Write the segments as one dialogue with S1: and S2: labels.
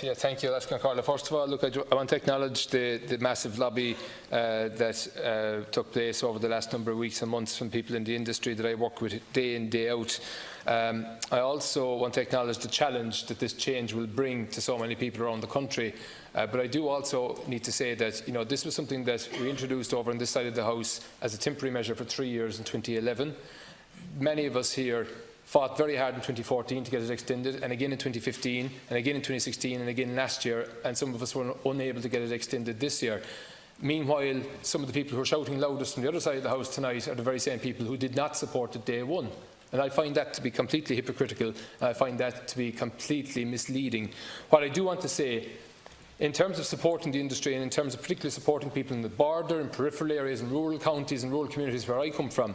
S1: Yeah, thank you, Carla. First of all, look, I want to acknowledge the massive lobby that took place over the last number of weeks and months from people in the industry that I work with day in, day out. I also want to acknowledge the challenge that this change will bring to so many people around the country. But I do also need to say that this was something that we introduced over on this side of the House as a temporary measure for 3 years in 2011. Many of us here fought very hard in 2014 to get it extended, and again in 2015, and again in 2016, and again last year, and some of us were unable to get it extended this year. Meanwhile, some of the people who are shouting loudest from the other side of the House tonight are the very same people who did not support it day one. And I find that to be completely hypocritical, and I find that to be completely misleading. What I do want to say, in terms of supporting the industry and in terms of particularly supporting people in the border and peripheral areas and rural counties and rural communities where I come from,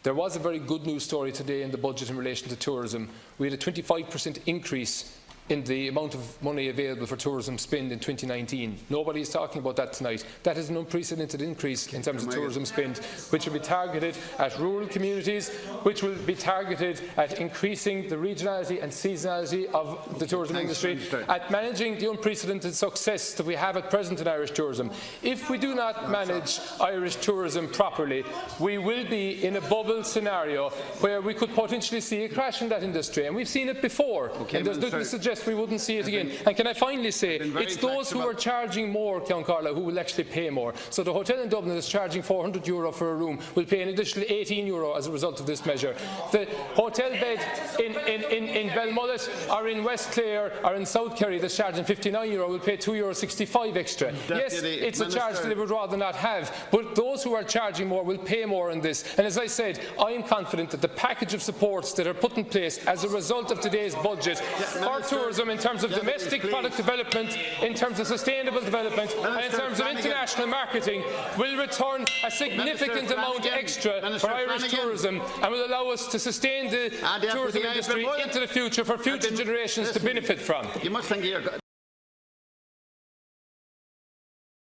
S1: there was a very good news story today in the budget in relation to tourism. We had a 25% increase in the amount of money available for tourism spend in 2019. Nobody is talking about that tonight. That is an unprecedented increase in terms of tourism spend, which will be targeted at rural communities, which will be targeted at increasing the regionality and seasonality of the tourism industry, at managing the unprecedented success that we have at present in Irish tourism. If we do not manage Irish tourism properly, we will be in a bubble scenario where we could potentially see a crash in that industry. And we've seen it before, and there's nothing to suggest we wouldn't see it again. And can I finally say, it's those who are charging more, Count Carla, who will actually pay more. So the hotel in Dublin that's charging €400 for a room will pay an additional €18 as a result of this measure. The hotel bed in Belmullet or in West Clare or in South Kerry that's charging €59 will pay €2.65 extra. Yes, it's a charge that they would rather not have, but those who are charging more will pay more on this. And as I said, I am confident that the package of supports that are put in place as a result of today's budget for tourism, in terms of domestic product development, in terms of sustainable development, and in terms of international marketing, will return a significant amount extra for Irish tourism and will allow us to sustain the tourism industry into the future for future generations to benefit from.
S2: You must think